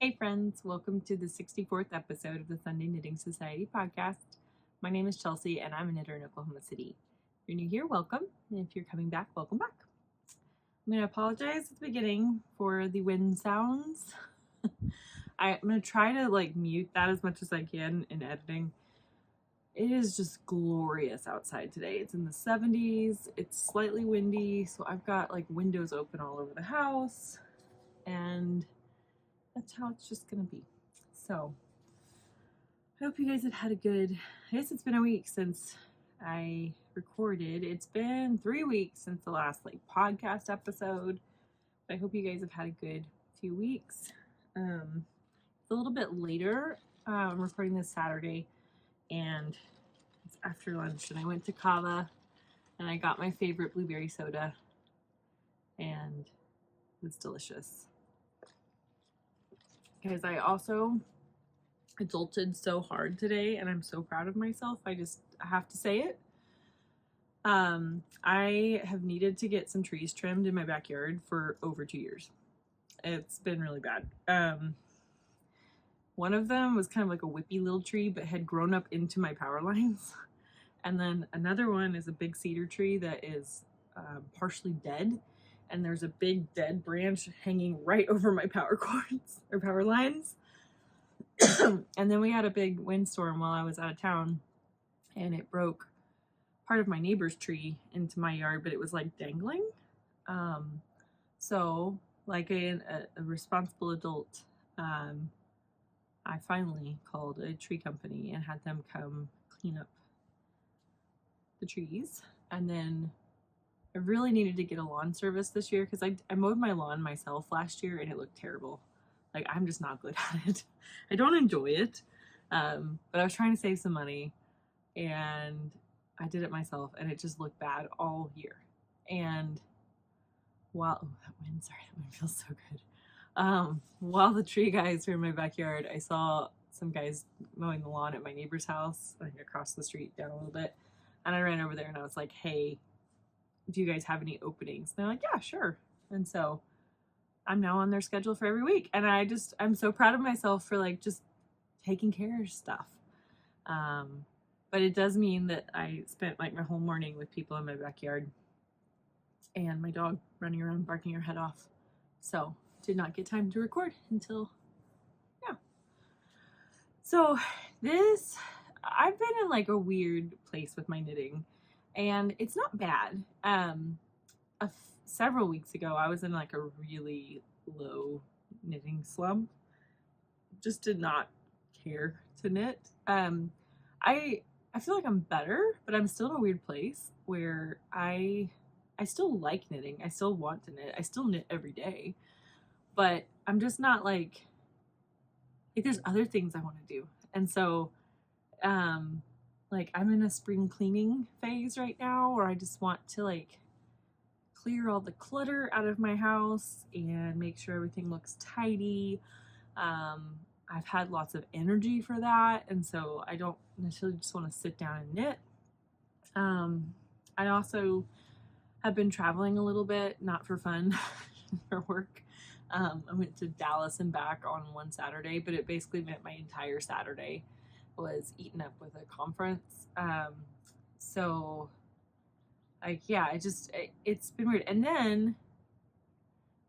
Hey friends, welcome to the 64th episode of the Sunday Knitting Society podcast. My name is Chelsea and I'm a knitter in Oklahoma City. If you're new here, welcome. And if you're coming back, welcome back. I'm going to apologize at the beginning for the wind sounds. I'm going to try to mute that as much as I can in editing. It is just glorious outside today. It's in the 70s. It's slightly windy, so I've got windows open all over the house, and that's how it's just gonna be. So I hope you guys have had a good, I guess it's been a week since I recorded. It's been 3 weeks since the last podcast episode. I hope you guys have had a good few weeks. It's a little bit later. I'm recording this Saturday and it's after lunch, and I went to Cava and I got my favorite blueberry soda, and it's delicious. Because I also adulted so hard today and I'm so proud of myself. I have to say it. I have needed to get some trees trimmed in my backyard for over 2 years. It's been really bad. One of them was kind of like a whippy little tree, but had grown up into my power lines. And then another one is a big cedar tree that is partially dead. And there's a big dead branch hanging right over my power cords or power lines. And then we had a big windstorm while I was out of town, and it broke part of my neighbor's tree into my yard, but it was dangling. So like a responsible adult, I finally called a tree company and had them come clean up the trees. And then I really needed to get a lawn service this year because I mowed my lawn myself last year and it looked terrible. I'm just not good at it. I don't enjoy it. But I was trying to save some money and I did it myself and it just looked bad all year. And that wind feels so good. While the tree guys were in my backyard, I saw some guys mowing the lawn at my neighbor's house, across the street down a little bit. And I ran over there and I was like, hey, do you guys have any openings? And they're like, yeah, sure. And so I'm now on their schedule for every week. And I'm so proud of myself for just taking care of stuff. But it does mean that I spent my whole morning with people in my backyard and my dog running around barking her head off. So did not get time to record until, yeah. So I've been in a weird place with my knitting, and it's not bad. Several weeks ago, I was in a really low knitting slump. Just did not care to knit. I feel like I'm better, but I'm still in a weird place where I still like knitting. I still want to knit. I still knit every day, but I'm just not there's other things I want to do. And so, I'm in a spring cleaning phase right now where I just want to clear all the clutter out of my house and make sure everything looks tidy. I've had lots of energy for that, and so I don't necessarily just want to sit down and knit. I also have been traveling a little bit, not for fun, for work. I went to Dallas and back on one Saturday, but it basically meant my entire Saturday was eaten up with a conference. So it's been weird. And then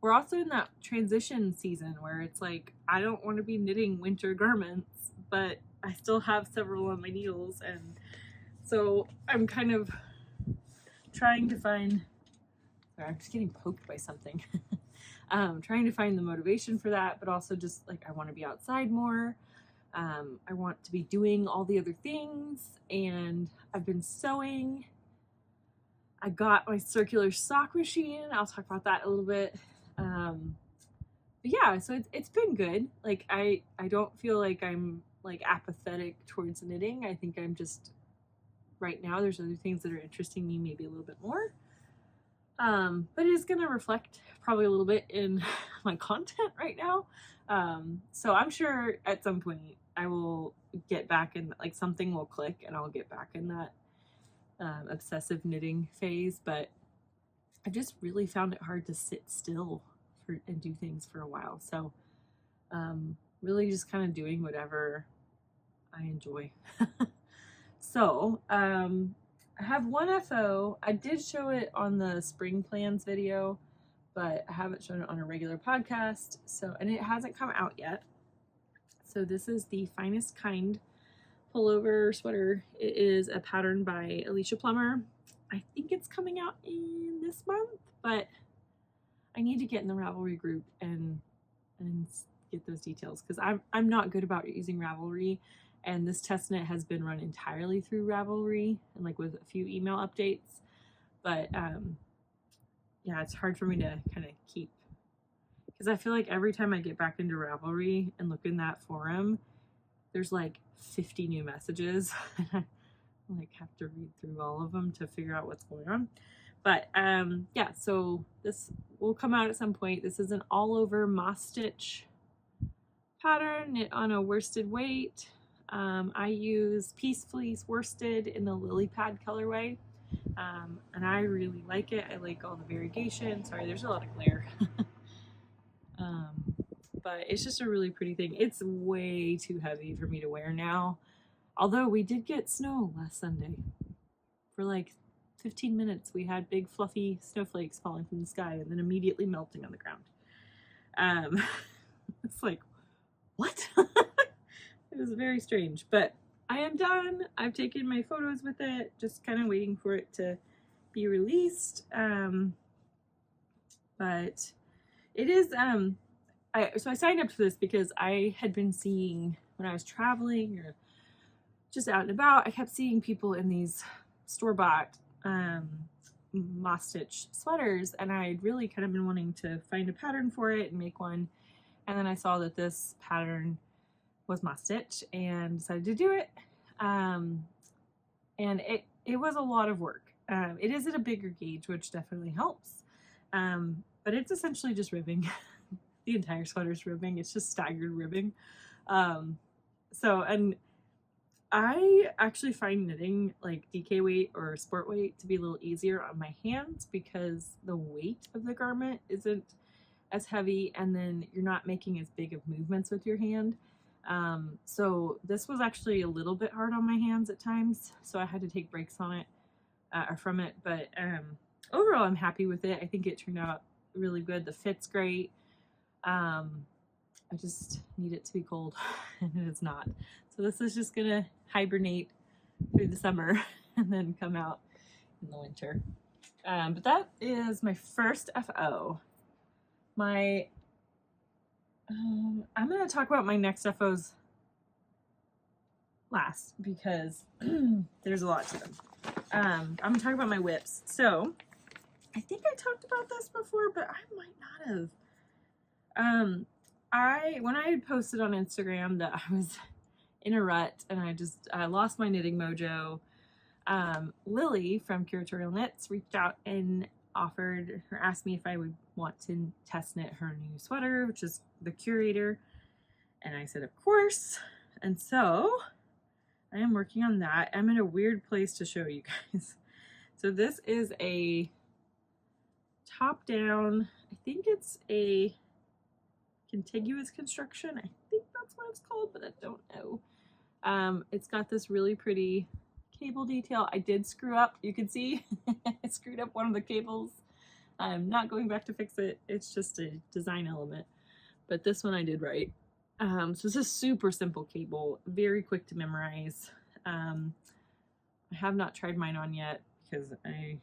we're also in that transition season where it's I don't want to be knitting winter garments, but I still have several on my needles. And so I'm kind of trying to find, sorry, I'm just getting poked by something. Trying to find the motivation for that, but also just I want to be outside more. I want to be doing all the other things, and I've been sewing. I got my circular sock machine. I'll talk about that a little bit. But yeah, so it's been good. I don't feel like I'm apathetic towards knitting. I think I'm just, right now there's other things that are interesting me maybe a little bit more. But it is going to reflect probably a little bit in my content right now. So I'm sure at some point I will get back in, something will click and I'll get back in that obsessive knitting phase. But I just really found it hard to sit still and do things for a while. So Really just kind of doing whatever I enjoy. So, I have one FO. I did show it on the spring plans video, but I haven't shown it on a regular podcast. So, and it hasn't come out yet. So this is the Finest Kind pullover sweater. It is a pattern by Alicia Plummer. I think it's coming out in this month, but I need to get in the Ravelry group and get those details, because I'm not good about using Ravelry, and this test knit has been run entirely through Ravelry and like with a few email updates. But yeah, it's hard for me to kind of keep, because I feel like every time I get back into Ravelry and look in that forum, there's like 50 new messages. I like have to read through all of them to figure out what's going on. But yeah, so this will come out at some point. This is an all over moss stitch pattern, knit on a worsted weight. I use Peace Fleece worsted in the lily pad colorway, and I really like it. I like all the variegation. Sorry, there's a lot of glare. But it's just a really pretty thing. It's way too heavy for me to wear now, although we did get snow last Sunday. For like 15 minutes we had big fluffy snowflakes falling from the sky and then immediately melting on the ground. It's like, what? It was very strange, but I am done. I've taken my photos with it, just kind of waiting for it to be released. But it is, so I signed up for this because I had been seeing, when I was traveling or just out and about, I kept seeing people in these store-bought moss stitch sweaters, and I'd really kind of been wanting to find a pattern for it and make one. And then I saw that this pattern was moss stitch and decided to do it. And it was a lot of work. It is at a bigger gauge, which definitely helps. But it's essentially just ribbing. The entire sweater's ribbing. It's just staggered ribbing. And I actually find knitting like DK weight or sport weight to be a little easier on my hands, because the weight of the garment isn't as heavy, and then you're not making as big of movements with your hand. So this was actually a little bit hard on my hands at times, so I had to take breaks on it, or from it. But overall, I'm happy with it. I think it turned out really good. The fit's great. I just need it to be cold, and it is not. So this is just gonna hibernate through the summer and then come out in the winter. But that is my first FO. I'm gonna talk about my next FOs last, because there's a lot to them. I'm gonna talk about my whips. So I think I talked about this before, but I might not have. When I had posted on Instagram that I was in a rut and I lost my knitting mojo, Lily from Curator Knits reached out and asked me if I would want to test knit her new sweater, which is the Curator. And I said, of course. And so I am working on that. I'm in a weird place to show you guys. So this is a top down, I think it's a contiguous construction. I think that's what it's called, but I don't know. It's got this really pretty cable detail. I did screw up. You can see I screwed up one of the cables. I'm not going back to fix it. It's just a design element. But this one I did right. So it's a super simple cable, very quick to memorize. I have not tried mine on yet because I'm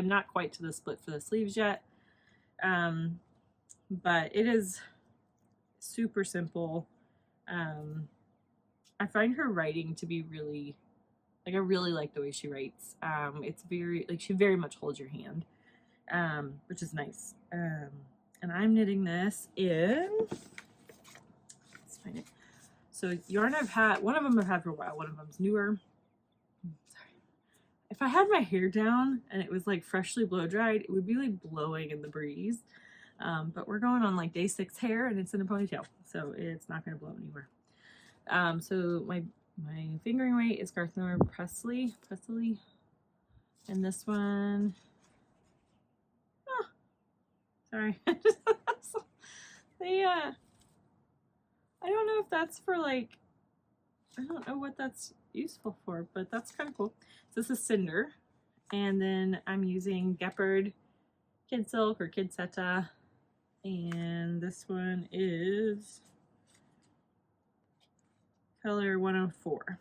not quite to the split for the sleeves yet. But it is super simple. I find her writing to be really, like, I really like the way she writes. It's very, like, she very much holds your hand, which is nice. And I'm knitting this in, let's find it. So yarn one of them I've had for a while, one of them's newer. Sorry. If I had my hair down and it was like freshly blow dried, it would be like blowing in the breeze. But we're going on like day 6 hair and it's in a ponytail, so it's not going to blow anywhere. So my fingering weight is Garthenor Preseli, and this one, sorry, they, I don't know if that's for like, I don't know what that's useful for, but that's kind of cool. So this is Cinder, and then I'm using Gepard Kid Silk or Kid Seta, and this one is color 104.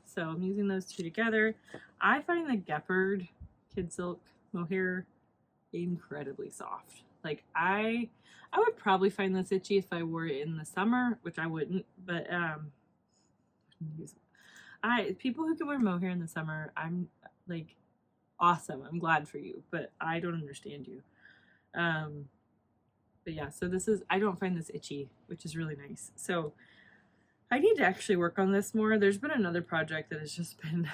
So I'm using those two together. I find the Gepard Kid Silk mohair incredibly soft. Like I would probably find this itchy if I wore it in the summer, which I wouldn't, but people who can wear mohair in the summer, I'm like awesome. I'm glad for you, but I don't understand you. But yeah, so this is, I don't find this itchy, which is really nice. So I need to actually work on this more. There's been another project that has just been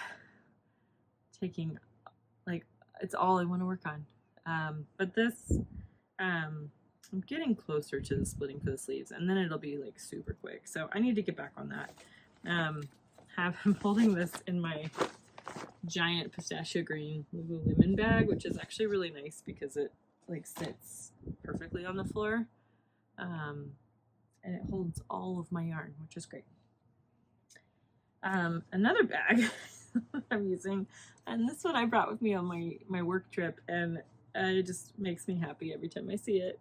taking, like, it's all I want to work on. But this, I'm getting closer to the splitting for the sleeves, and then it'll be like super quick. So I need to get back on that. I'm holding this in my giant pistachio green Lululemon bag, which is actually really nice because it like sits perfectly on the floor. And it holds all of my yarn, which is great. Another bag I'm using, and this one I brought with me on my work trip, and it just makes me happy every time I see it.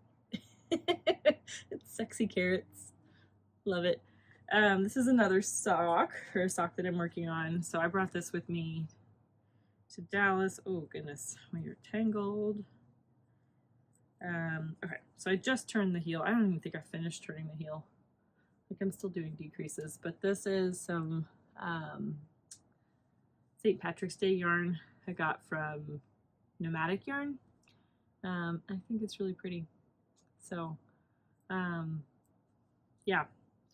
It's Sexy Carrots. Love it. This is another sock, or a sock that I'm working on. So I brought this with me to Dallas. Oh goodness, when you're tangled. Okay, so I just turned the heel. I don't even think I finished turning the heel. Like I'm still doing decreases, but this is some St. Patrick's Day yarn I got from Nomadic Yarn. I think it's really pretty. So, yeah,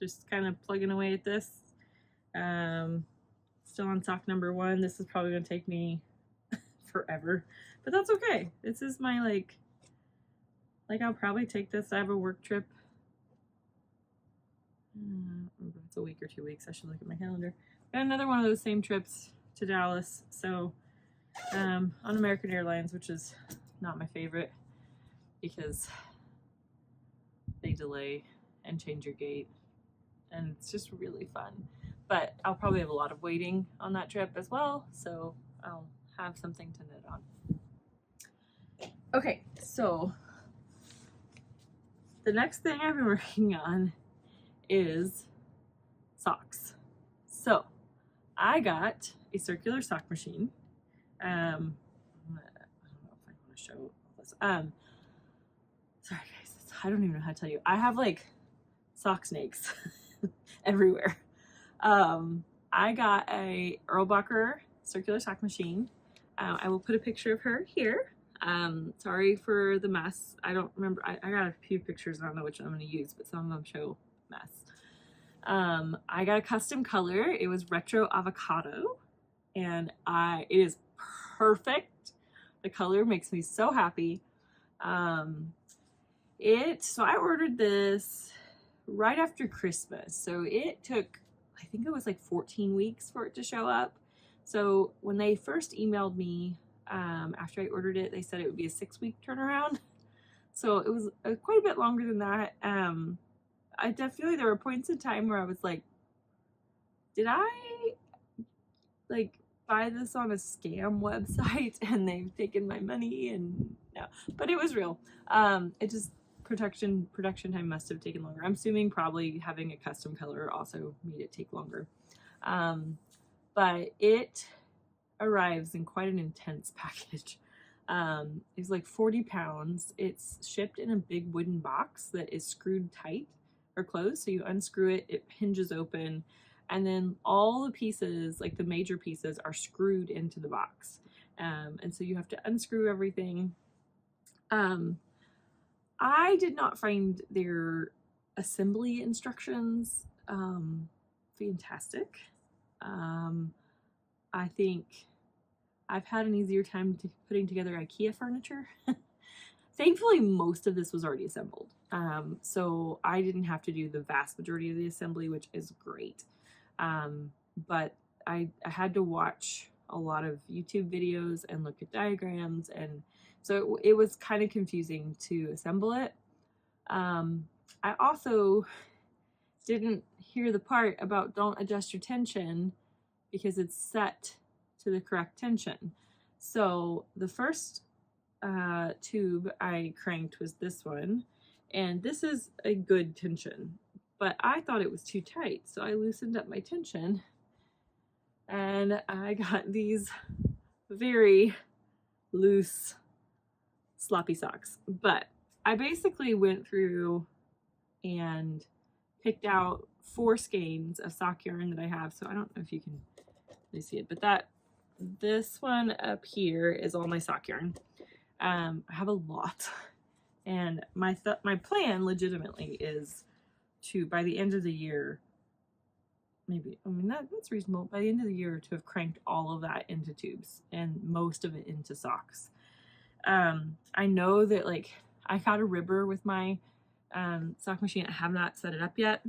just kind of plugging away at this. Still on sock number 1. This is probably going to take me forever, but that's okay. This is my, like I'll probably take this. I have a work trip. It's a week or 2 weeks. I should look at my calendar. Got another one of those same trips to Dallas. So on American Airlines, which is not my favorite because they delay and change your gate, and it's just really fun. But I'll probably have a lot of waiting on that trip as well, so I'll have something to knit on. Okay, so the next thing I've been working on is socks. So I got a circular sock machine. I don't know if I want to show all this. Sorry guys, I don't even know how to tell you. I have like sock snakes everywhere. I got a Earbacher circular sock machine. I will put a picture of her here. Sorry for the mess. I don't remember. I got a few pictures. I don't know which one I'm going to use, but some of them show mess. I got a custom color. It was retro avocado, and it is perfect. The color makes me so happy. So I ordered this right after Christmas. So it took, I think it was like 14 weeks for it to show up. So when they first emailed me, after I ordered it, they said it would be a 6-week turnaround. So it was quite a bit longer than that. There were points in time where I was like, did I like buy this on a scam website and they've taken my money? And no, but it was real. It just, production time must have taken longer. I'm assuming probably having a custom color also made it take longer. But it arrives in quite an intense package. It's like 40 pounds. It's shipped in a big wooden box that is screwed tight or closed. So you unscrew it, it hinges open, and then all the pieces, like the major pieces, are screwed into the box. And so you have to unscrew everything. I did not find their assembly instructions fantastic. I think I've had an easier time putting together IKEA furniture. Thankfully, most of this was already assembled. So I didn't have to do the vast majority of the assembly, which is great. But I had to watch a lot of YouTube videos and look at diagrams, and so it was kind of confusing to assemble it. I also didn't hear the part about don't adjust your tension because it's set to the correct tension. So the first tube I cranked was this one, and this is a good tension, but I thought it was too tight, so I loosened up my tension, and I got these very loose, sloppy socks. But I basically went through and picked out 4 skeins of sock yarn that I have. So I don't know if you can really see it, but this one up here is all my sock yarn. I have a lot, and my plan legitimately is to, by the end of the year, maybe, I mean, that's reasonable, by the end of the year to have cranked all of that into tubes and most of it into socks. I know that, like, I got a ribber with my sock machine. I have not set it up yet,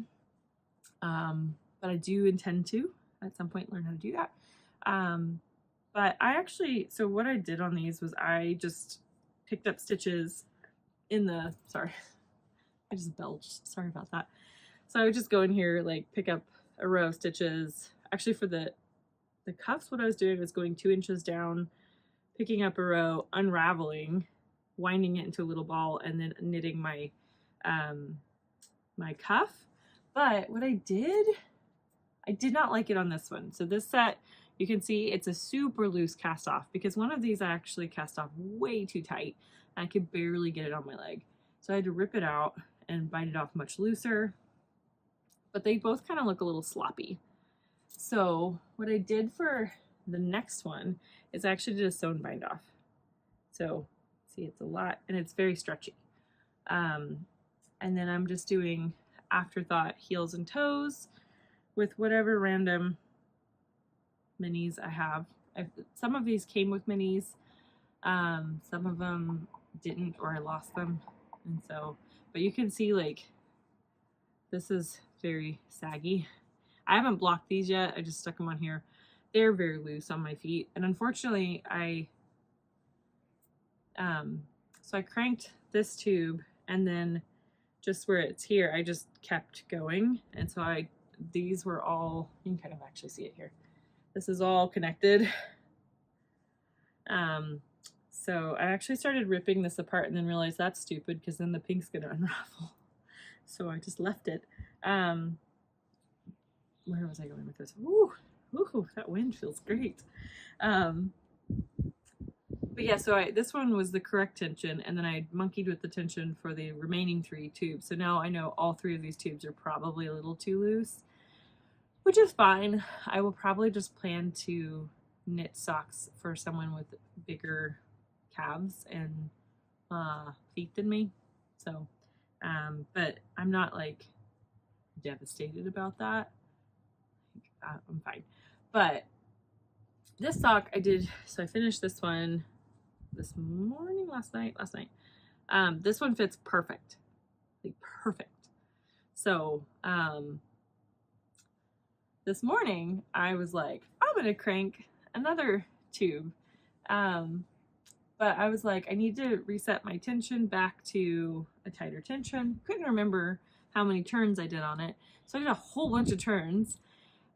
but I do intend to at some point learn how to do that. But I actually, so what I did on these was I just picked up stitches in the, sorry, I just belched, sorry about that. So I would just go in here, like, pick up a row of stitches. Actually, for the cuffs, what I was doing was going 2 inches down, picking up a row, unraveling, winding it into a little ball, and then knitting my my cuff. But what I did not like it on this one. So this set, you can see it's a super loose cast off, because one of these I actually cast off way too tight and I could barely get it on my leg. So I had to rip it out and bite it off much looser. But they both kind of look a little sloppy. So what I did for the next one is I actually did a sewn bind off. So see, it's a lot, and it's very stretchy. And then I'm just doing afterthought heels and toes with whatever random minis I have. Some of these came with minis, some of them didn't, or I lost them. And so, but you can see, like, this is very saggy. I haven't blocked these yet. I just stuck them on here. They're very loose on my feet. And unfortunately, so I cranked this tube, and then just where it's here, I just kept going. And so these were all, you can kind of actually see it here. This is all connected. So I actually started ripping this apart and then realized that's stupid, because then the pink's gonna unravel. So I just left it. Where was I going with this? Ooh, that wind feels great. But yeah, so this one was the correct tension, and then I monkeyed with the tension for the remaining 3 tubes. So now I know all 3 of these tubes are probably a little too loose, which is fine. I will probably just plan to knit socks for someone with bigger calves and feet than me. So, but I'm not, like, devastated about that. I'm fine. But this sock I did, so I finished this one this morning, last night. This one fits perfect, like perfect. So this morning I was like, I'm gonna crank another tube, but I was like, I need to reset my tension back to a tighter tension. Couldn't remember how many turns I did on it, so I did a whole bunch of turns,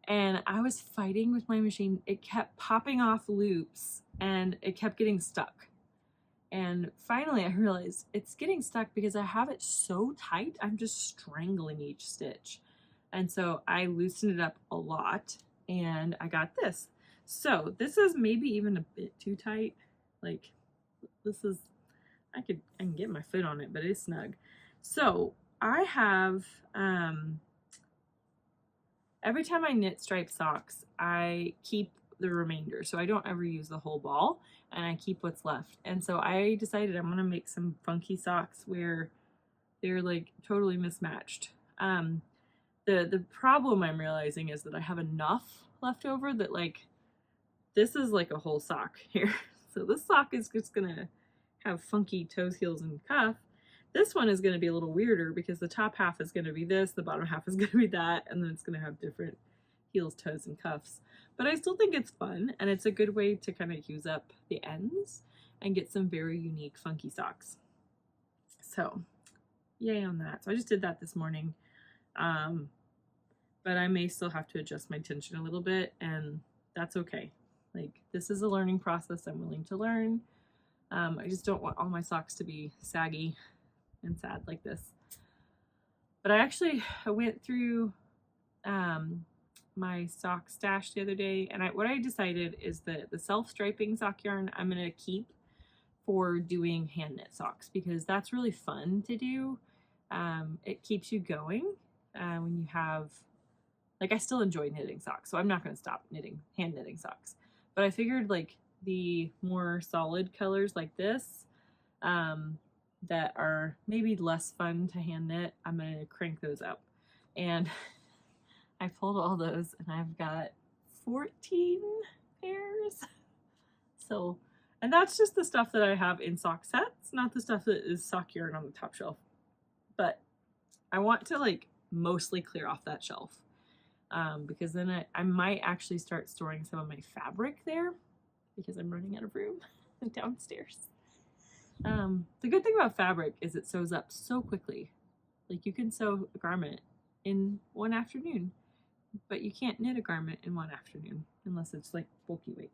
and I was fighting with my machine. It kept popping off loops and it kept getting stuck. And finally I realized it's getting stuck because I have it so tight, I'm just strangling each stitch. And so I loosened it up a lot, and I got this. So this is maybe even a bit too tight. Like, this is, I can get my foot on it, but it's snug. So I have, every time I knit striped socks, I keep the remainder. So I don't ever use the whole ball, and I keep what's left. And so I decided I'm gonna make some funky socks where they're, like, totally mismatched. The problem I'm realizing is that I have enough left over that, like, this is like a whole sock here. So this sock is just gonna have funky toes, heels, and cuff. This one is gonna be a little weirder because the top half is gonna be this, the bottom half is gonna be that, and then it's gonna have different heels, toes, and cuffs. But I still think it's fun, and it's a good way to kind of use up the ends and get some very unique funky socks. So yay on that. So I just did that this morning. But I may still have to adjust my tension a little bit, and that's okay. Like, this is a learning process. I'm willing to learn. I just don't want all my socks to be saggy and sad like this. But I went through my sock stash the other day, and what I decided is that the self-striping sock yarn I'm going to keep for doing hand knit socks, because that's really fun to do. It keeps you going when you have, like, I still enjoy knitting socks, so I'm not going to stop hand knitting socks. But I figured, like, the more solid colors like this that are maybe less fun to hand knit, I'm going to crank those up. And I pulled all those, and I've got 14 pairs. So, and that's just the stuff that I have in sock sets, not the stuff that is sock yarn on the top shelf. But I want to, like, mostly clear off that shelf. Because then I might actually start storing some of my fabric there, because I'm running out of room downstairs. The good thing about fabric is it sews up so quickly. Like, you can sew a garment in one afternoon, but you can't knit a garment in one afternoon unless it's like bulky weight.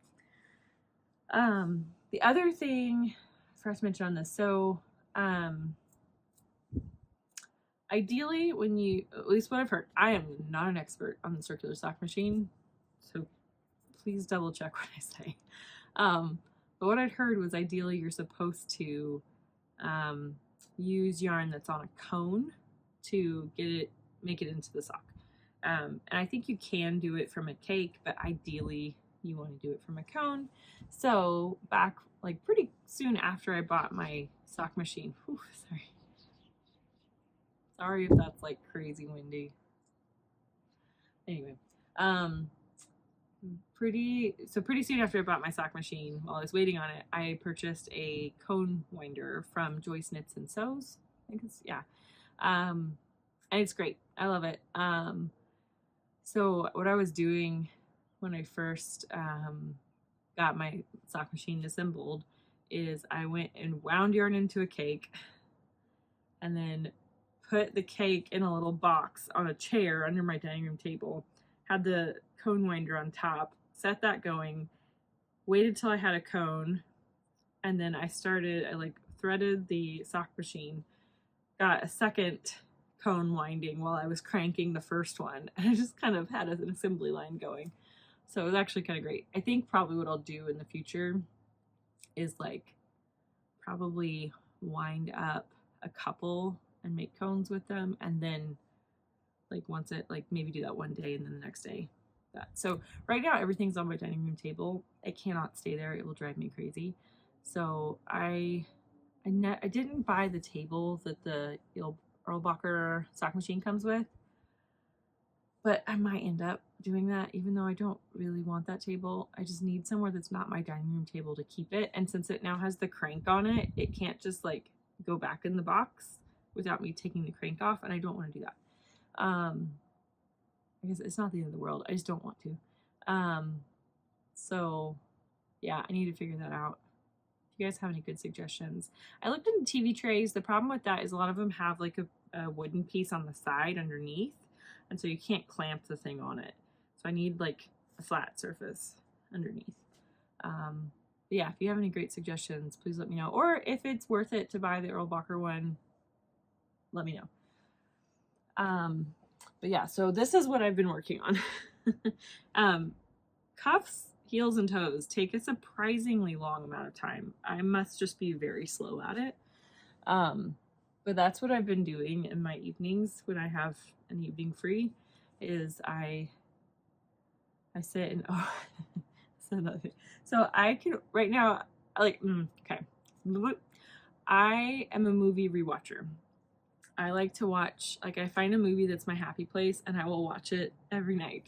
The other thing I forgot to mention on this, so ideally, when you, at least what I've heard, I am not an expert on the circular sock machine, so please double check what I say. But what I'd heard was ideally you're supposed to use yarn that's on a cone to make it into the sock. And I think you can do it from a cake, but ideally you want to do it from a cone. So back, like, pretty soon after I bought my sock machine, sorry if that's like crazy windy. Anyway, pretty soon after I bought my sock machine, while I was waiting on it, I purchased a cone winder from Joyce Knits and Sews. I think it's, yeah. And it's great. I love it. So what I was doing when I first got my sock machine assembled is I went and wound yarn into a cake, and then put the cake in a little box on a chair under my dining room table, had the cone winder on top, set that going, waited till I had a cone, and then I like threaded the sock machine, got a second cone winding while I was cranking the first one, and I just kind of had an assembly line going. So it was actually kind of great. I think probably what I'll do in the future is, like, probably wind up a couple and make cones with them, and then, like, once it, like, maybe do that one day and then the next day that. So right now everything's on my dining room table. It cannot stay there. It will drive me crazy. So I didn't buy the table that the Earbacher sock machine comes with, but I might end up doing that, even though I don't really want that table. I just need somewhere that's not my dining room table to keep it. And since it now has the crank on it, it can't just, like, go back in the box without me taking the crank off, and I don't want to do that. I guess it's not the end of the world. I just don't want to. So yeah, I need to figure that out. If you guys have any good suggestions. I looked into TV trays. The problem with that is a lot of them have, like, a wooden piece on the side underneath, and so you can't clamp the thing on it. So I need, like, a flat surface underneath. But yeah, if you have any great suggestions, please let me know. Or if it's worth it to buy the Earbacher one, let me know. But yeah, so this is what I've been working on. Cuffs, heels, and toes take a surprisingly long amount of time. I must just be very slow at it. But that's what I've been doing in my evenings when I have an evening free, is I sit and, oh, that's another thing. So I can, right now, like, okay. I am a movie rewatcher. I like to watch, like, I find a movie that's my happy place, and I will watch it every night.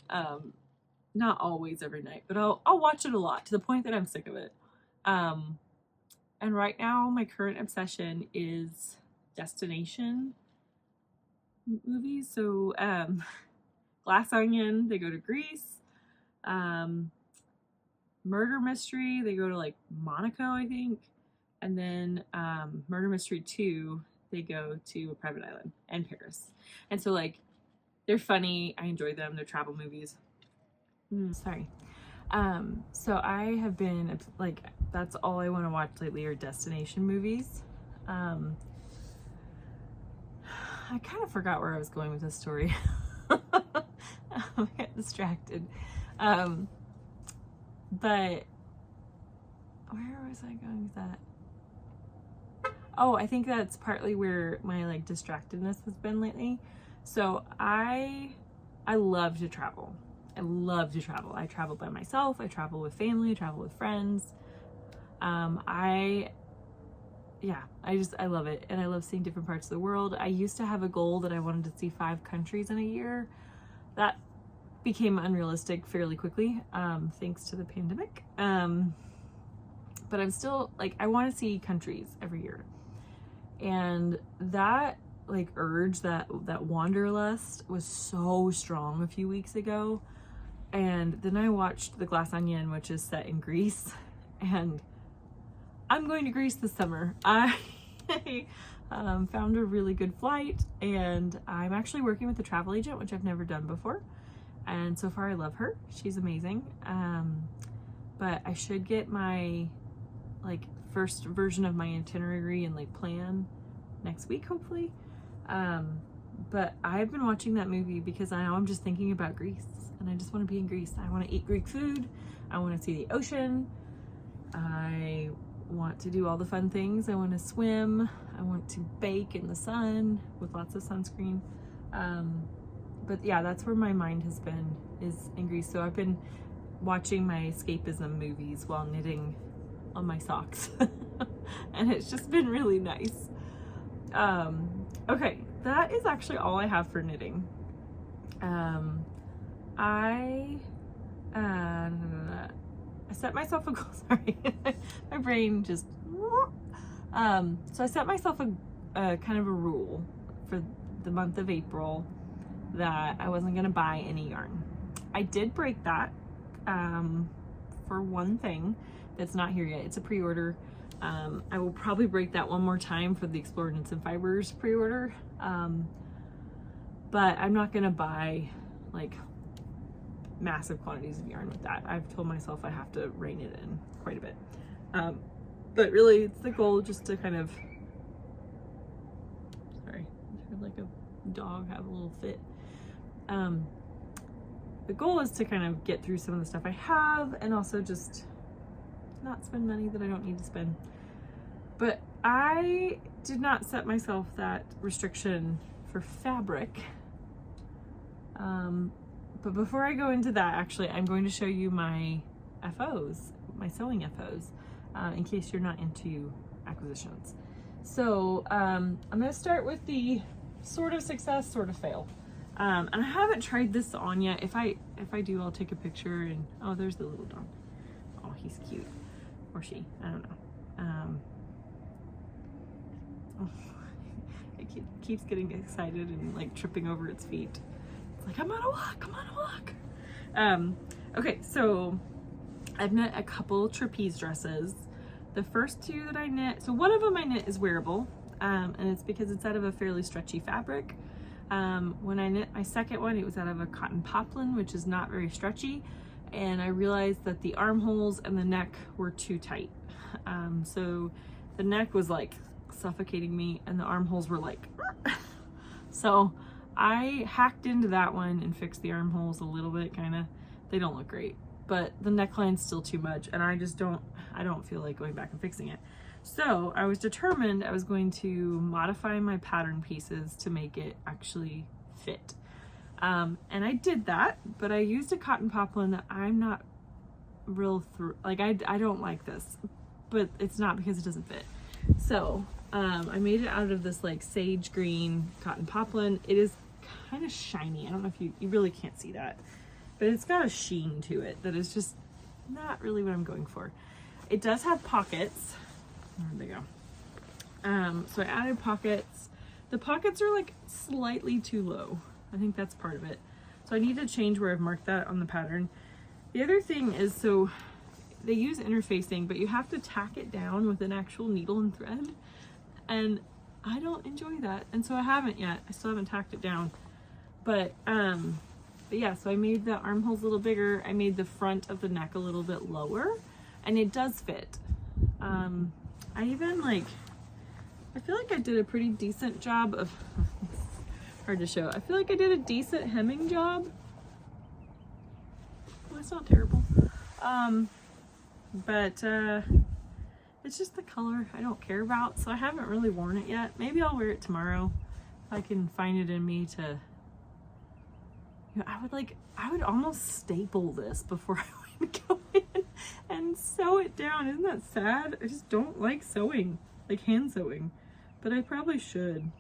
Not always every night, but I'll watch it a lot, to the point that I'm sick of it. And right now, my current obsession is destination movies. So Glass Onion, they go to Greece. Murder Mystery, they go to, like, Monaco, I think. And then Murder Mystery 2, they go to a private island and Paris. And so like, they're funny. I enjoy them. They're travel movies. Sorry. So I have been like, that's all I want to watch lately are destination movies. I kind of forgot where I was going with this story. I got distracted. But where was I going with that? Oh, I think that's partly where my like distractedness has been lately. So I love to travel. I love to travel. I travel by myself. I travel with family. I travel with friends. I love it. And I love seeing different parts of the world. I used to have a goal that I wanted to see 5 countries in a year. That became unrealistic fairly quickly, thanks to the pandemic. But I'm still like, I want to see countries every year. And that like urge, that wanderlust was so strong a few weeks ago. And then I watched The Glass Onion, which is set in Greece, and I'm going to Greece this summer. I found a really good flight, and I'm actually working with a travel agent, which I've never done before. And so far I love her. She's amazing. But I should get my like first version of my itinerary and like plan next week, hopefully. But I've been watching that movie because now I'm just thinking about Greece, and I just want to be in Greece. I want to eat Greek food. I want to see the ocean. I want to do all the fun things. I want to swim. I want to bake in the sun with lots of sunscreen. But yeah, that's where my mind has been, is in Greece. So I've been watching my escapism movies while knitting on my socks. And it's just been really nice. Okay, that is actually all I have for knitting. I set myself a goal. Sorry, my brain just. So I set myself a kind of a rule for the month of April that I wasn't gonna buy any yarn. I did break that for one thing that's not here yet. It's a pre-order. I will probably break that one more time for the Explore Knits and Fibers pre-order. But I'm not gonna buy like massive quantities of yarn with that. I've told myself I have to rein it in quite a bit. But really it's the goal just to kind of, sorry, I heard like a dog have a little fit. The goal is to kind of get through some of the stuff I have and also just not spend money that I don't need to spend. But I did not set myself that restriction for fabric. But before I go into that, actually, I'm going to show you my FOs, my sewing FOs, in case you're not into acquisitions. So I'm going to start with the sort of success, sort of fail. And I haven't tried this on yet. If I do, I'll take a picture. And oh, there's the little dog. Oh, he's cute. Or she, I don't know. Oh, it keeps getting excited and like tripping over its feet. It's like, I'm on a walk, I'm on a walk. Okay, so I've knit a couple trapeze dresses. The first 2 that I knit, so one of them I knit is wearable, and it's because it's out of a fairly stretchy fabric. When I knit my second one, it was out of a cotton poplin, which is not very stretchy. And I realized that the armholes and the neck were too tight. So the neck was like suffocating me and the armholes were like, so I hacked into that one and fixed the armholes a little bit, kind of. They don't look great, but the neckline's still too much and I don't feel like going back and fixing it. So I was determined I was going to modify my pattern pieces to make it actually fit. And I did that, but I used a cotton poplin that I'm not real like I don't like this, but it's not because it doesn't fit. So I made it out of this like sage green cotton poplin. It is kind of shiny. I don't know if you really can't see that, but it's got a sheen to it that is just not really what I'm going for. It does have pockets. Where'd they go? So I added pockets. The pockets are like slightly too low. I think that's part of it. So I need to change where I've marked that on the pattern. The other thing is, so they use interfacing, but you have to tack it down with an actual needle and thread. And I don't enjoy that. And so I haven't yet. I still haven't tacked it down. But yeah, so I made the armholes a little bigger. I made the front of the neck a little bit lower, and it does fit. I even like, I feel like I did a pretty decent job of, hard to show. I feel like I did a decent hemming job. Well, it's not terrible. But it's just the color I don't care about, so I haven't really worn it yet. Maybe I'll wear it tomorrow if I can find it in me to, you know, I would almost staple this before I would go in and sew it down. Isn't that sad? I just don't like sewing, like hand sewing, but I probably should.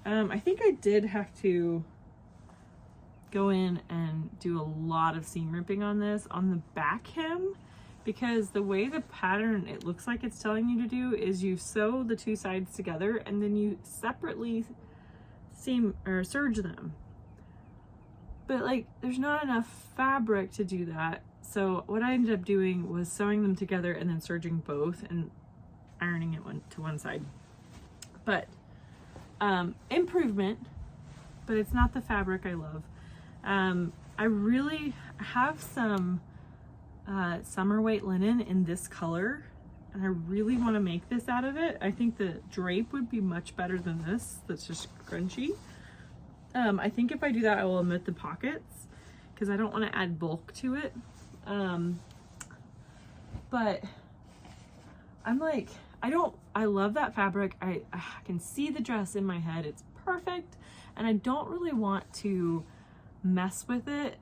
I think I did have to go in and do a lot of seam ripping on this, on the back hem, because the way the pattern it looks like it's telling you to do is you sew the two sides together and then you separately seam or serge them. But like, there's not enough fabric to do that. So what I ended up doing was sewing them together and then serging both and ironing it to one side. But improvement, but it's not the fabric I love. I really have some summer weight linen in this color, and I really want to make this out of it. I think the drape would be much better than this. That's just crunchy. I think if I do that, I will omit the pockets because I don't want to add bulk to it. But I'm like, I love that fabric. I can see the dress in my head. It's perfect. And I don't really want to mess with it.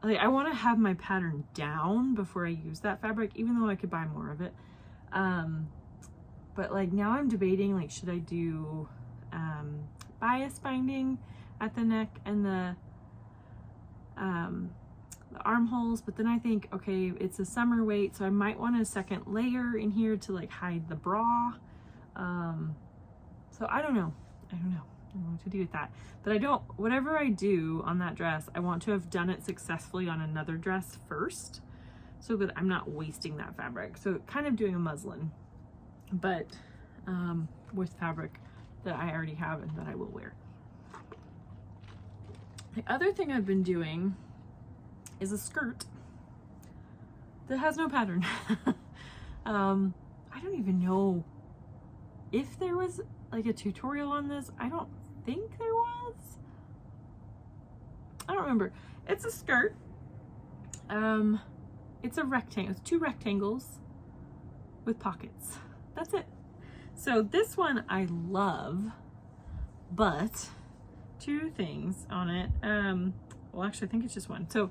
Like, I want to have my pattern down before I use that fabric, even though I could buy more of it. But like, now I'm debating, like, should I do bias binding at the neck and the armholes? But then I think, okay, it's a summer weight, so I might want a second layer in here to like hide the bra. So I don't know what to do with that. But whatever I do on that dress, I want to have done it successfully on another dress first so that I'm not wasting that fabric. So kind of doing a muslin, but with fabric that I already have and that I will wear. The other thing I've been doing is a skirt that has no pattern. I don't even know if there was like a tutorial on this. I don't think there was. I don't remember. It's a skirt. It's a rectangle. It's two rectangles with pockets. That's it. So this one I love, but two things on it. Well, actually, I think it's just one. So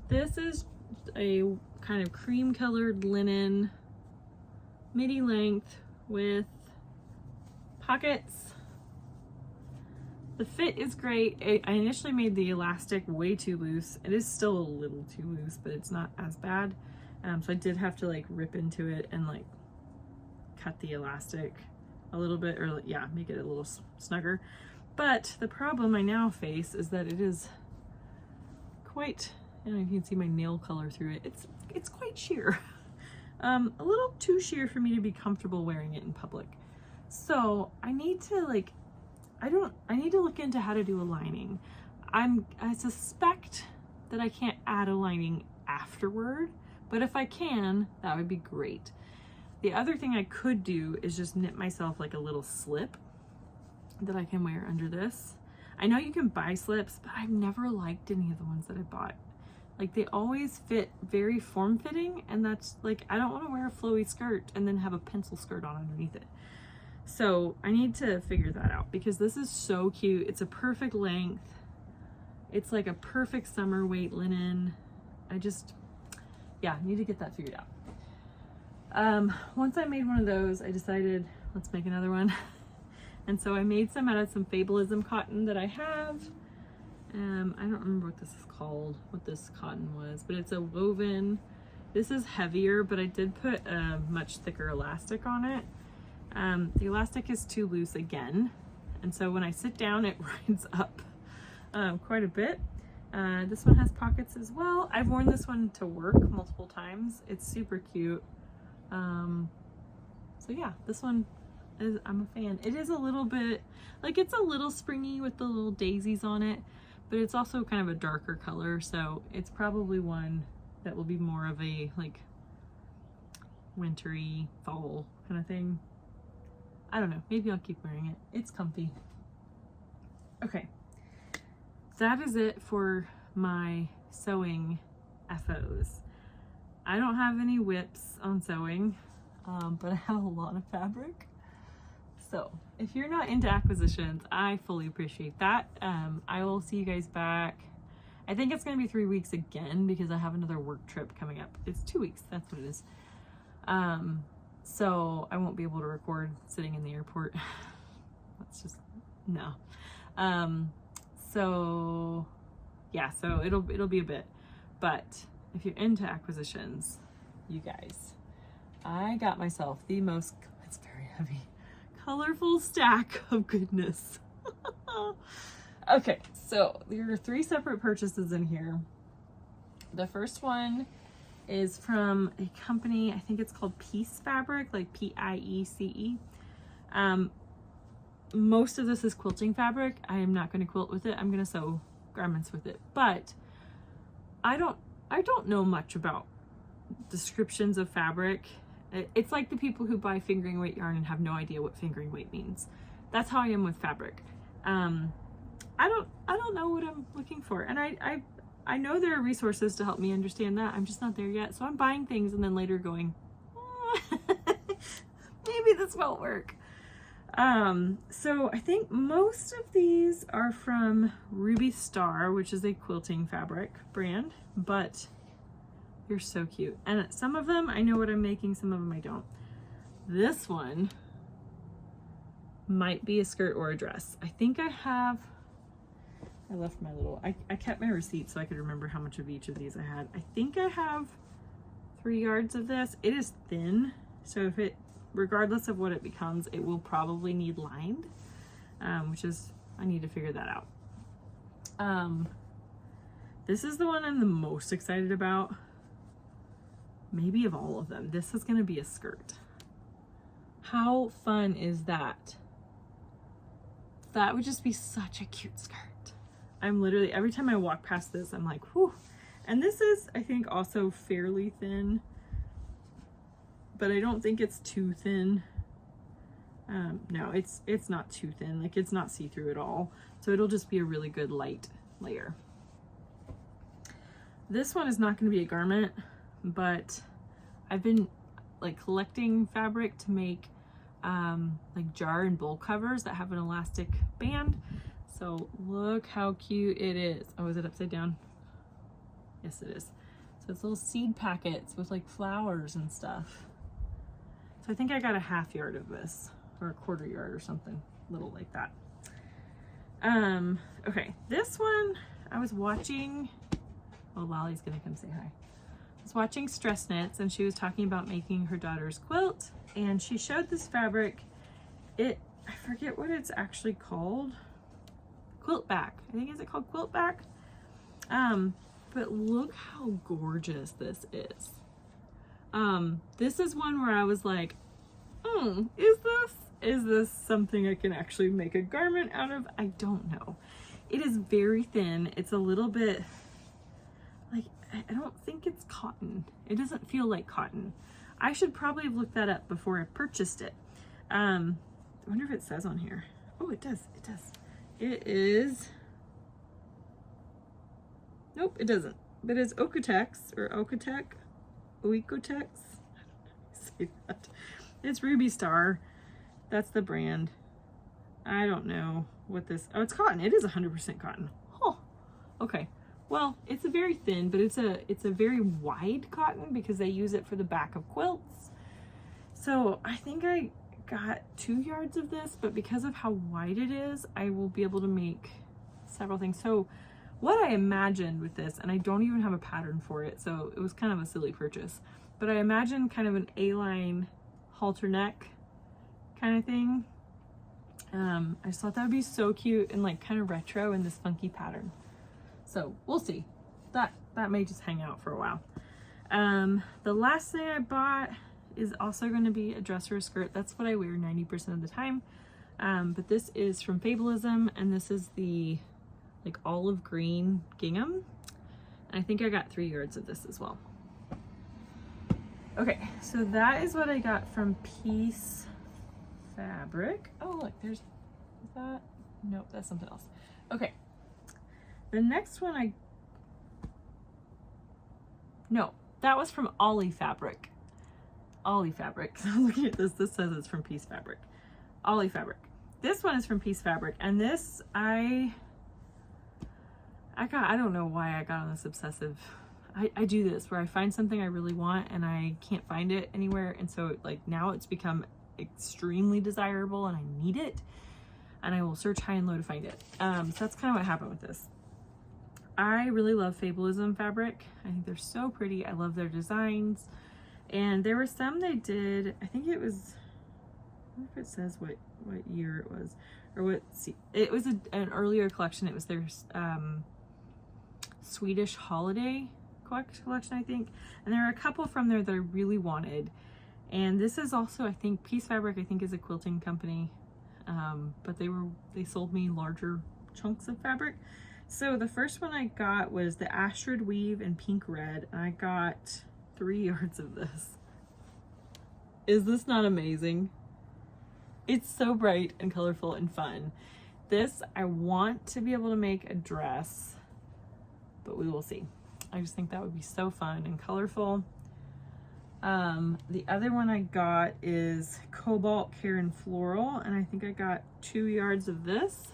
this is a kind of cream colored linen midi length with pockets. The fit is great. I initially made the elastic way too loose. It is still a little too loose, but it's not as bad. So I did have to like rip into it and like cut the elastic a little bit, or yeah, make it a little snugger. But the problem I now face is that it is quite, I don't know if you can see my nail color through it. It's quite sheer. A little too sheer for me to be comfortable wearing it in public. So I need to like, I need to look into how to do a lining. I suspect that I can't add a lining afterward, but if I can, that would be great. The other thing I could do is just knit myself like a little slip that I can wear under this. I know you can buy slips, but I've never liked any of the ones that I bought. Like, they always fit very form-fitting, and that's like, I don't want to wear a flowy skirt and then have a pencil skirt on underneath it. So I need to figure that out because this is so cute. It's a perfect length. It's like a perfect summer weight linen. I need to get that figured out. Once I made one of those, I decided let's make another one. And so I made some out of some Fableism cotton that I have. I don't remember what this is called, what this cotton was, but it's a woven. This is heavier, but I did put a much thicker elastic on it. The elastic is too loose again, and so when I sit down, it rides up quite a bit. This one has pockets as well. I've worn this one to work multiple times. It's super cute. So yeah, this one I'm a fan. It is a little bit, like it's a little springy with the little daisies on it, but it's also kind of a darker color, so it's probably one that will be more of a like wintry fall kind of thing. I don't know, maybe I'll keep wearing it. It's comfy. Okay, that is it for my sewing FOs. I don't have any whips on sewing, but I have a lot of fabric. So if you're not into acquisitions, I fully appreciate that. I will see you guys back. I think it's going to be 3 weeks again because I have another work trip coming up. It's 2 weeks, that's what it is. So I won't be able to record sitting in the airport. That's just, no. So yeah, so it'll be a bit, but if you're into acquisitions, you guys, I got myself the most, it's very heavy, colorful stack of goodness. Okay, so there are 3 separate purchases in here. The first one is from a company, I think it's called Piece Fabric, like P-I-E-C-E. Most of this is quilting fabric. I am not going to quilt with it. I'm going to sew garments with it, but I don't know much about descriptions of fabric. It's like the people who buy fingering weight yarn and have no idea what fingering weight means. That's how I am with fabric. I don't know what I'm looking for, and I know there are resources to help me understand that. I'm just not there yet. So I'm buying things and then later going, maybe this won't work. So I think most of these are from Ruby Star, which is a quilting fabric brand, but you're so cute. And some of them I know what I'm making, some of them I don't. This one might be a skirt or a dress. I think I left my little, I kept my receipt so I could remember how much of each of these I had. I think I have 3 yards of this. It is thin, so if it, regardless of what it becomes, it will probably need lined, which is, I need to figure that out. This is the one I'm the most excited about, maybe of all of them. This is going to be a skirt. How fun is that? That would just be such a cute skirt. I'm literally, every time I walk past this, I'm like, whew. And this is, I think, also fairly thin, but I don't think it's too thin. No, it's not too thin. Like, it's not see-through at all. So it'll just be a really good light layer. This one is not going to be a garment, but I've been like collecting fabric to make like jar and bowl covers that have an elastic band. So look how cute it is. Oh, is it upside down? Yes, it is. So it's little seed packets with like flowers and stuff. So I think I got a 1/2 yard of this, or a 1/4 yard or something little like that. Okay, this one I was watching. Oh, Lolly's gonna come say hi. I was watching Stress Knits, and she was talking about making her daughter's quilt, and she showed this fabric. I forget what it's actually called. Quilt back. I think, is it called quilt back? But look how gorgeous this is. This is one where I was like, is this something I can actually make a garment out of? I don't know. It is very thin. It's a little bit like, I don't think it's cotton. It doesn't feel like cotton. I should probably have looked that up before I purchased it. I wonder if it says on here. Oh, it does. It does. It is, nope, it doesn't. But it's Okotex or Okotex. I don't know how to say that. It's Ruby Star. That's the brand. I don't know what this, oh, it's cotton. It is 100% cotton. Oh, okay. Well, it's a very thin, but it's a very wide cotton because they use it for the back of quilts. So I think I got 2 yards of this, but because of how wide it is, I will be able to make several things. So what I imagined with this, and I don't even have a pattern for it, so it was kind of a silly purchase, but I imagined kind of an A-line halter neck kind of thing. I just thought that would be so cute and like kind of retro in this funky pattern. So we'll see. That may just hang out for a while. The last thing I bought is also going to be a dress or a skirt. That's what I wear 90% of the time. But this is from Fabulism, and this is the like olive green gingham. And I think I got 3 yards of this as well. Okay, so that is what I got from Piece Fabric. Oh, look, is that? Nope, that's something else. Okay, the next one no, that was from Ollie Fabric. Ollie Fabric. So looking at this says it's from Piece Fabric. Ollie Fabric. This one is from Piece Fabric, and this I don't know why I got on this obsessive. I do this where I find something I really want and I can't find it anywhere, and so like now it's become extremely desirable and I need it, and I will search high and low to find it. So that's kind of what happened with this. I really love Fabulism fabric. I think they're so pretty. I love their designs, and there were some they did. I think it was, I wonder if it says what year it was, or what. See, it was an earlier collection. It was their Swedish holiday collection, I think, and there are a couple from there that I really wanted. And this is also, I think, Piece Fabric, I think, is a quilting company, but they sold me larger chunks of fabric. So the first one I got was the Astrid Weave in pink red, and I got 3 yards of this. Is this not amazing? It's so bright and colorful and fun. This, I want to be able to make a dress, but we will see. I just think that would be so fun and colorful. The other one I got is Cobalt Karen Floral, and I think I got 2 yards of this.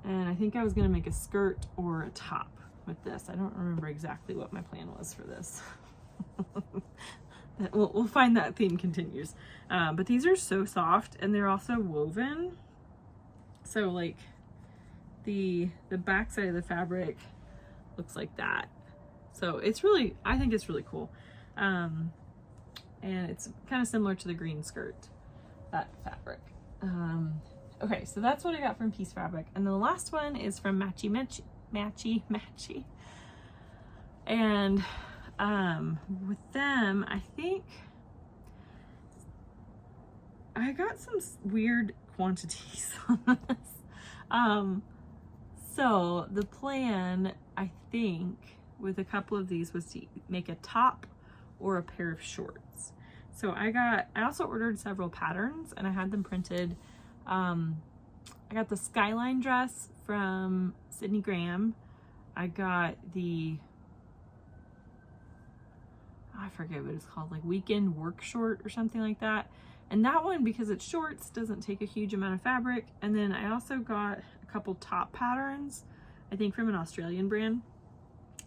And I think I was gonna make a skirt or a top with this. I don't remember exactly what my plan was for this. We'll find that theme continues. But these are so soft, and they're also woven. So like the backside of the fabric looks like that. So it's really, I think it's really cool. And it's kind of similar to the green skirt, that fabric. Okay, so that's what I got from Piece Fabric. And the last one is from Matchy. And with them, I think I got some weird quantities on this. So the plan, I think, with a couple of these was to make a top or a pair of shorts. So I also ordered several patterns, and I had them printed. I got the Skyline dress from Sydney Graham. I got I forget what it's called, like weekend work short or something like that. And that one, because it's shorts, doesn't take a huge amount of fabric. And then I also got a couple top patterns, I think from an Australian brand,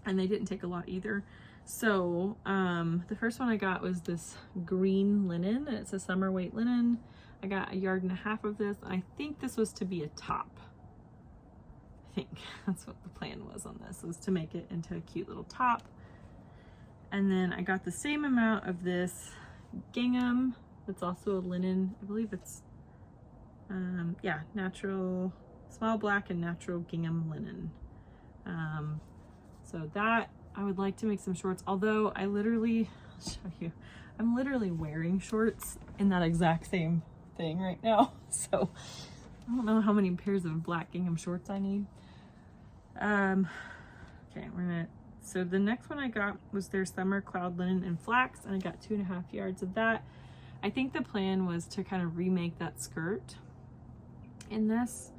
and they didn't take a lot either. So the first one I got was this green linen, and it's a summer weight linen. I got 1.5 yards of this. I think this was to be a top. I think that's what the plan was on this, was to make it into a cute little top. And then I got the same amount of this gingham. It's also a linen. I believe it's, yeah, natural, small black and natural gingham linen. So that, I would like to make some shorts, although I'll show you, I'm literally wearing shorts in that exact same thing right now. So I don't know how many pairs of black gingham shorts I need. Okay, so the next one I got was their Summer Cloud Linen and Flax, and I got 2.5 yards of that. I think the plan was to kind of remake that skirt in this,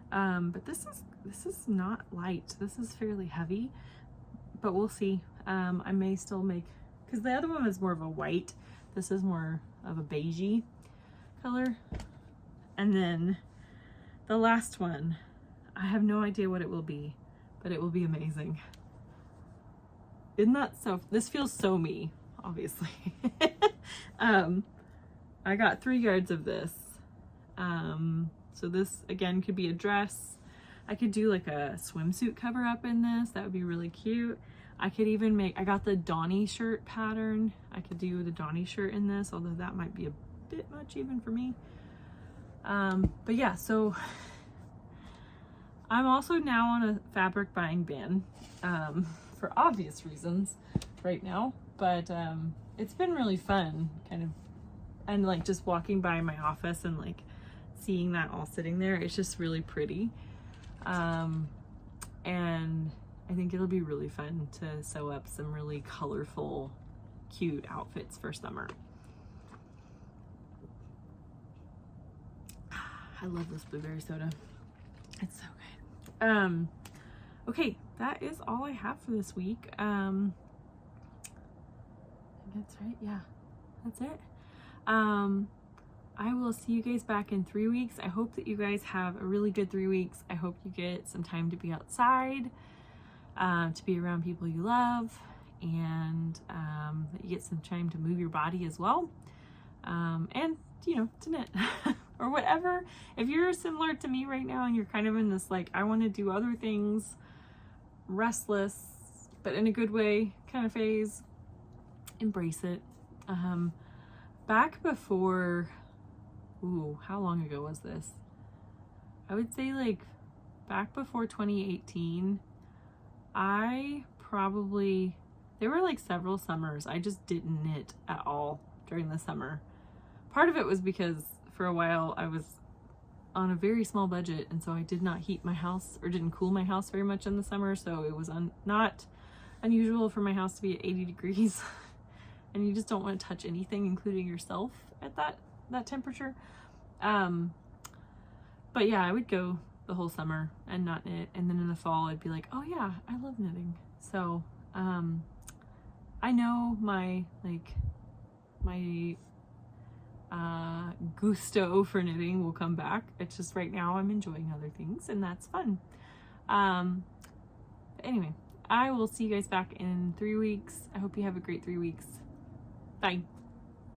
but this is not light. This is fairly heavy, but we'll see. I may still make, because the other one was more of a white. This is more of a beigey color. And then the last one, I have no idea what it will be, but it will be amazing. Isn't that so? This feels so me, obviously. I got 3 yards of this. So this again could be a dress. I could do like a swimsuit cover up in this. That would be really cute. I could even make, I got the Donny shirt pattern. I could do the Donny shirt in this, although that might be a bit much even for me. But yeah, so I'm also now on a fabric buying ban, for obvious reasons right now. But it's been really fun, kind of, and like just walking by my office and like seeing that all sitting there, it's just really pretty. And I think it'll be really fun to sew up some really colorful, cute outfits for summer. I love this blueberry soda. It's so good. Okay, that is all I have for this week. I think that's right. Yeah, that's it. I will see you guys back in 3 weeks. I hope that you guys have a really good 3 weeks. I hope you get some time to be outside, to be around people you love, and that you get some time to move your body as well. And, you know, to knit or whatever. If you're similar to me right now and you're kind of in this, like, I want to do other things, restless, but in a good way kind of phase, embrace it. Back before, how long ago was this? I would say like back before 2018, there were like several summers I just didn't knit at all during the summer. Part of it was because for a while I was on a very small budget, and so I did not heat my house or didn't cool my house very much in the summer, so it was not unusual for my house to be at 80 degrees and you just don't want to touch anything, including yourself, at that temperature. But yeah, I would go the whole summer and not knit, and then in the fall I'd be like, oh yeah, I love knitting. So I know my gusto for knitting will come back. It's just right now I'm enjoying other things, and that's fun. Anyway, I will see you guys back in 3 weeks. I hope you have a great 3 weeks. Bye.